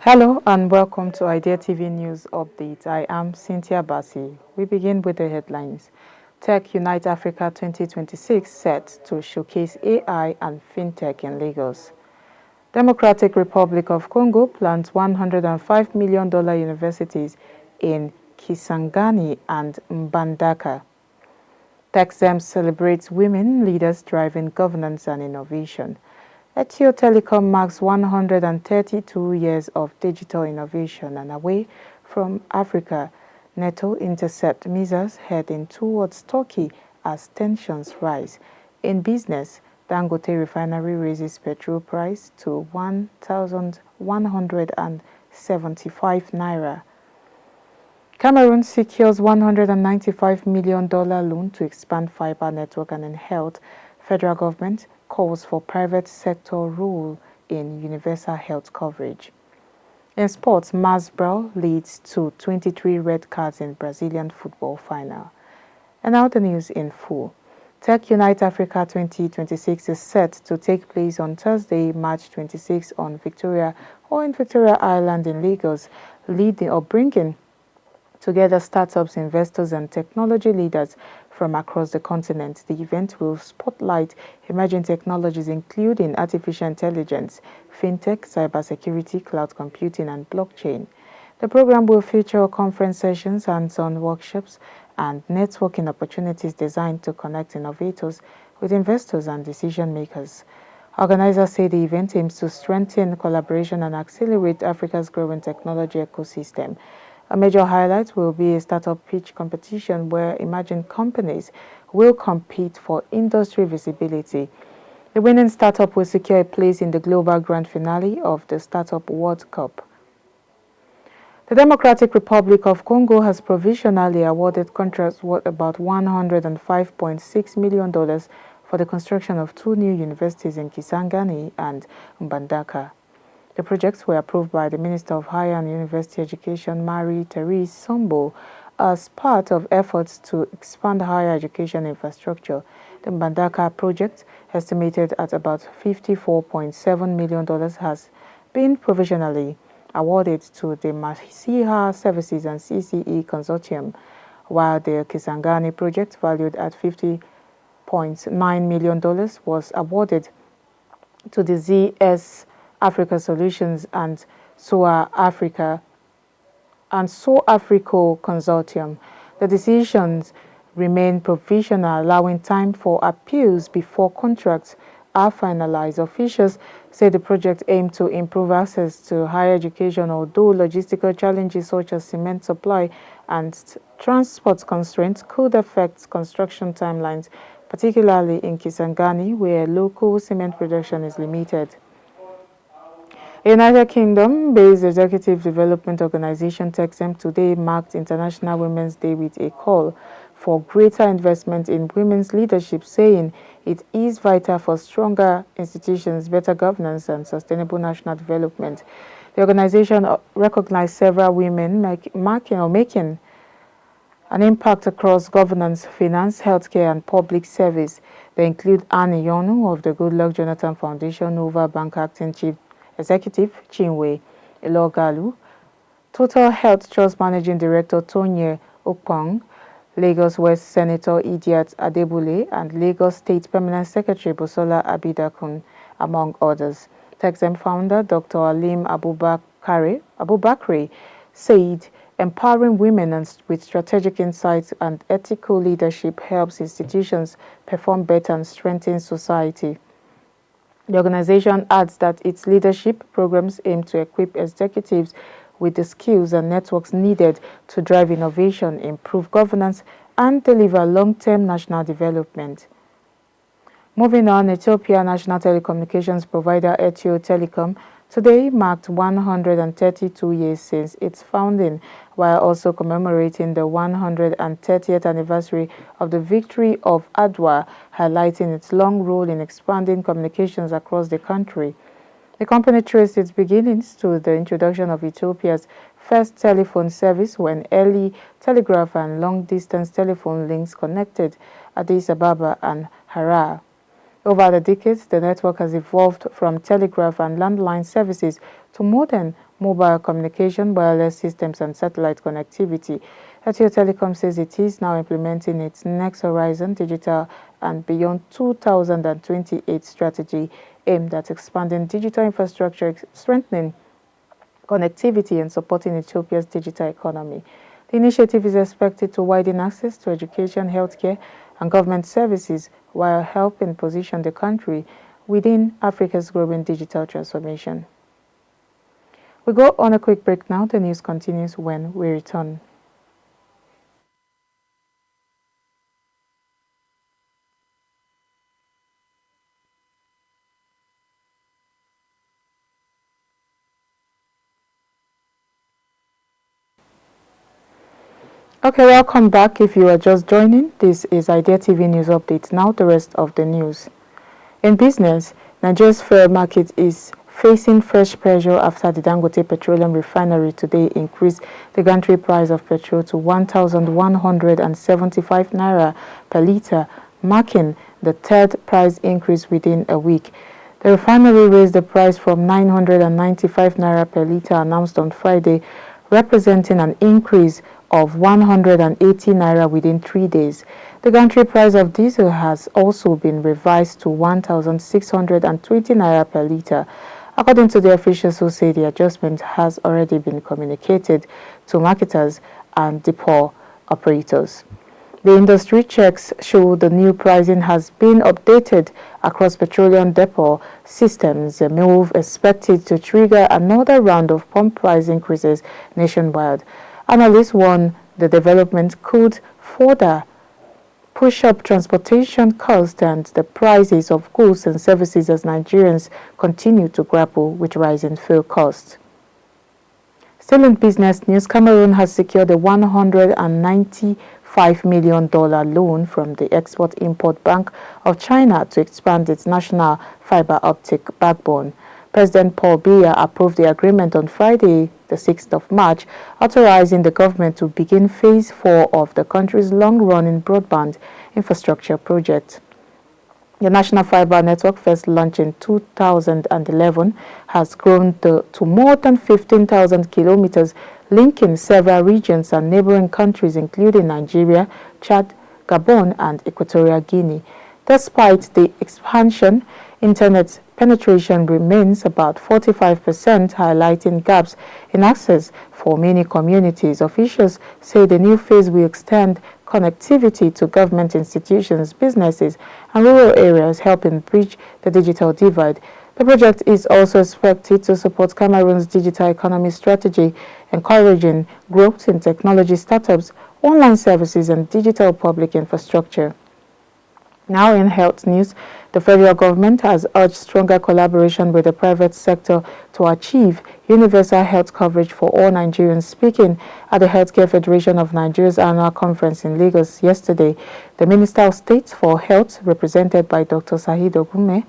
Hello and welcome to Idea TV News Update. I am Cynthia Bassi. We begin with the headlines. Tech Unite Africa 2026 set to showcase AI and FinTech in Lagos. Democratic Republic of Congo plans $105 million universities in Kisangani and MBANDAKA. TEXEM celebrates women leaders driving governance and innovation. ETHIO Telecom marks 132 years of digital innovation, and away from Africa, NATO intercept missiles heading towards Turkey as tensions rise. In business, Dangote refinery raises petrol price to 1,175 naira. Cameroon secures $195 million loan to expand fiber network, and in health, federal government calls for private sector role in universal health coverage. In sports, BRAWL leads to 23 red cards in Brazilian football final. And now the news in full. Tech Unite Africa 2026 is set to take place on Thursday, March 26 in Victoria Island in Lagos, leading or bringing together startups, investors, and technology leaders from across the continent. The event will spotlight emerging technologies including artificial intelligence, fintech, cybersecurity, cloud computing, and blockchain. The program will feature conference sessions, hands-on workshops, and networking opportunities designed to connect innovators with investors and decision makers. Organizers say the event aims to strengthen collaboration and accelerate Africa's growing technology ecosystem. A major highlight will be a startup pitch competition where emerging companies will compete for industry visibility. The winning startup will secure a place in the global grand finale of the Startup World Cup. The Democratic Republic of Congo has provisionally awarded contracts worth about $105.6 million for the construction of two new universities in Kisangani and MBANDAKA. The projects were approved by the Minister of Higher and University Education, Marie-Therese Sombo, as part of efforts to expand higher education infrastructure. The MBANDAKA project, estimated at about $54.7 million, has been provisionally awarded to the Masiha Services and CCE Consortium, while the Kisangani project, valued at $50.9 million, was awarded to the ZS Africa Solutions and SOA Africa and SO Africo Consortium. The decisions remain provisional, allowing time for appeals before contracts are finalized. Officials say the project aimed to improve access to higher education, although logistical challenges such as cement supply and transport constraints could affect construction timelines, particularly in Kisangani, where local cement production is limited. A United Kingdom-based executive development organization TEXEM today marked International Women's Day with a call for greater investment in women's leadership, saying it is vital for stronger institutions, better governance, and sustainable national development. The organization recognized several women making an impact across governance, finance, healthcare, and public service. They include Annie Yonu of the Goodluck Jonathan Foundation, Nova Bank Acting Chief Executive Chinwe Elogalu, Total Health Trust Managing Director Tonye Okpong, Lagos West Senator Idiat Adebule, and Lagos State Permanent Secretary Bosola Abidakun, among others. TEXEM founder Dr. Alim Abubakri said empowering women with strategic insights and ethical leadership helps institutions perform better and strengthen society. The organization adds that its leadership programs aim to equip executives with the skills and networks needed to drive innovation, improve governance, and deliver long-term national development. Moving on, Ethiopia national telecommunications provider ETHIO Telecom today marked 132 years since its founding, while also commemorating the 130th anniversary of the victory of Adwa, highlighting its long role in expanding communications across the country. The company traced its beginnings to the introduction of Ethiopia's first telephone service when early telegraph and long-distance telephone links connected Addis Ababa and Harar. Over the decades, the network has evolved from telegraph and landline services to modern mobile communication, wireless systems, and satellite connectivity. ETHIO Telecom says it is now implementing its Next Horizon Digital and Beyond 2028 strategy aimed at expanding digital infrastructure, strengthening connectivity, and supporting Ethiopia's digital economy. The initiative is expected to widen access to education, healthcare, and government services while helping position the country within Africa's growing digital transformation. We go on a quick break now. The news continues when we return. Okay, welcome back. If you are just joining, this is Idea TV News Update. Now the rest of the news. In business, Nigeria's fuel market is facing fresh pressure after the Dangote petroleum refinery today increased the gantry price of petrol to 1,175 naira per litre, marking the third price increase within a week. The refinery raised the price from 995 naira per litre announced on Friday, representing an increase of 180 naira within 3 days. The gantry price of diesel has also been revised to 1,620 naira per litre. According to the officials who say the adjustment has already been communicated to marketers and depot operators. The industry checks show the new pricing has been updated across petroleum depot systems, a move expected to trigger another round of pump price increases nationwide. Analysts warn the development could further push up transportation costs and the prices of goods and services as Nigerians continue to grapple with rising fuel costs. Still in business news, Cameroon has secured a $195 million loan from the Export-Import Bank of China to expand its national fiber optic backbone. President Paul Biya approved the agreement on Friday, the 6th of March, authorizing the government to begin Phase 4 of the country's long-running broadband infrastructure project. The national fiber network, first launched in 2011, has grown to more than 15,000 kilometers, linking several regions and neighboring countries including Nigeria, Chad, Gabon, and Equatorial Guinea. Despite the expansion, internet penetration remains about 45%, highlighting gaps in access for many communities. Officials say the new phase will extend connectivity to government institutions, businesses, and rural areas, helping bridge the digital divide. The project is also expected to support Cameroon's digital economy strategy, encouraging growth in technology startups, online services, and digital public infrastructure. Now in health news, the federal government has urged stronger collaboration with the private sector to achieve universal health coverage for all Nigerians. Speaking at the Healthcare Federation of Nigeria's annual conference in Lagos yesterday, the Minister of State for Health, represented by Dr. Saheed Ogunme,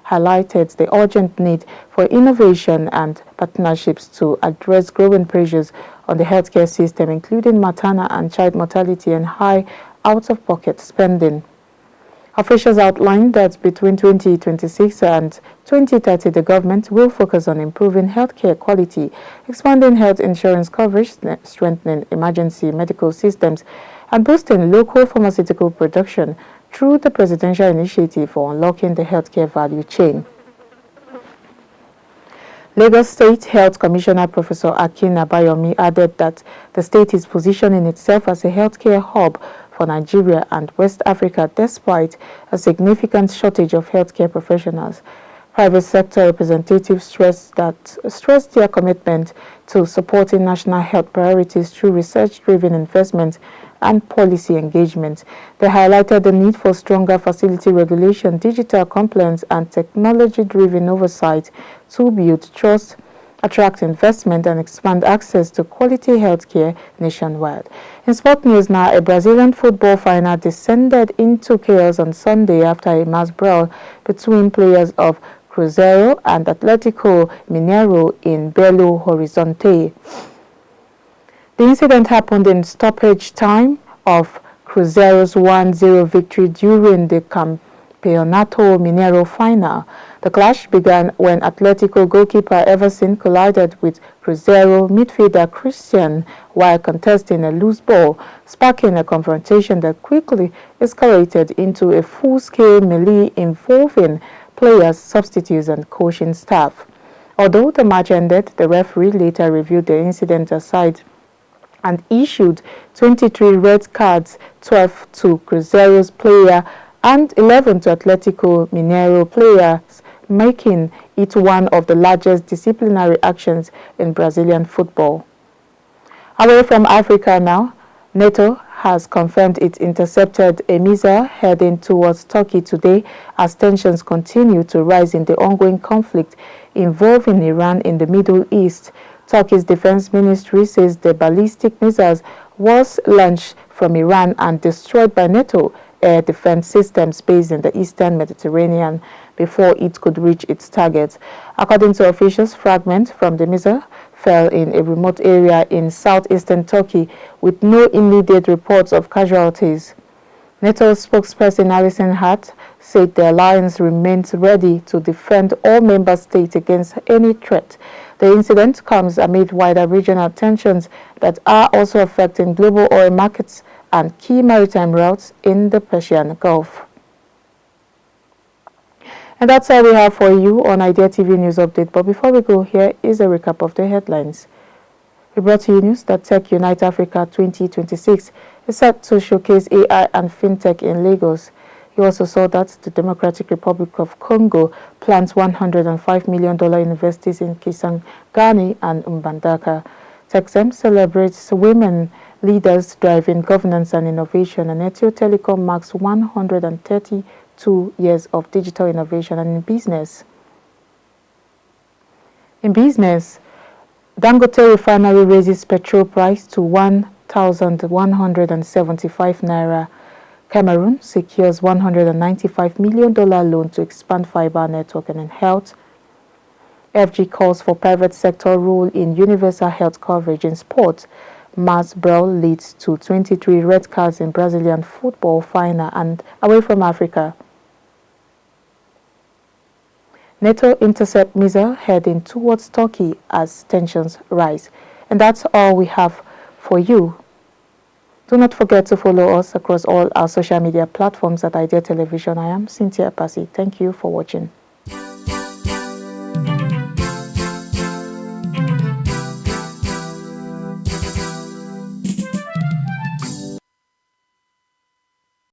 highlighted the urgent need for innovation and partnerships to address growing pressures on the healthcare system, including maternal and child mortality and high out-of-pocket spending. Officials outlined that between 2026 and 2030, the government will focus on improving healthcare quality, expanding health insurance coverage, strengthening emergency medical systems, and boosting local pharmaceutical production through the presidential initiative for unlocking the healthcare value chain. Lagos State Health Commissioner Professor Akin Abayomi added that the state is positioning itself as a healthcare hub for Nigeria and West Africa despite a significant shortage of healthcare professionals. Private sector representatives stressed their commitment to supporting national health priorities through research-driven investment and policy engagement. They highlighted the need for stronger facility regulation, digital compliance, and technology-driven oversight to build trust, attract investment, and expand access to quality healthcare nationwide. In sport news now, a Brazilian football final descended into chaos on Sunday after a mass brawl between players of Cruzeiro and Atlético Mineiro in Belo Horizonte. The incident happened in stoppage time of Cruzeiro's 1-0 victory during the Campeonato Mineiro final. The clash began when Atletico goalkeeper Everson collided with Cruzeiro midfielder Christian while contesting a loose ball, sparking a confrontation that quickly escalated into a full-scale melee involving players, substitutes and coaching staff. Although the match ended, the referee later reviewed the incident aside and issued 23 red cards, 12 to Cruzeiro's player and 11 to Atletico Mineiro players, making it one of the largest disciplinary actions in Brazilian football. Away from Africa now, NATO has confirmed it intercepted a missile heading towards Turkey today as tensions continue to rise in the ongoing conflict involving Iran in the Middle East. Turkey's defense ministry says the ballistic missiles was launched from Iran and destroyed by NATO air defense systems based in the eastern Mediterranean before it could reach its target. According to officials, fragments from the missile fell in a remote area in southeastern Turkey with no immediate reports of casualties. NATO spokesperson Alison Hart said the alliance remains ready to defend all member states against any threat. The incident comes amid wider regional tensions that are also affecting global oil markets and key maritime routes in the Persian Gulf. And that's all we have for you on Idea TV News Update. But before we go, here is a recap of the headlines. We brought to you news that Tech Unite Africa 2026 is set to showcase AI and FinTech in Lagos. You also saw that the Democratic Republic of Congo plans $105 million investees in KISANGANI and MBANDAKA. TEXEM celebrates women leaders driving governance and innovation, and ETHIO Telecom marks 132 years of digital innovation. And in business, Dangote refinery raises petrol price to 1,175 naira. Cameroon secures $195 million loan to expand fiber network. And in health, FG calls for private sector role in universal health coverage. In sports, mass BRAWL leads to 23 red cards in Brazilian football final. And away from Africa, NATO intercept missile heading towards Turkey as tensions rise. And that's all we have for you. Do not forget to follow us across all our social media platforms at Idea Television. I am Cynthia Pasi. Thank you for watching.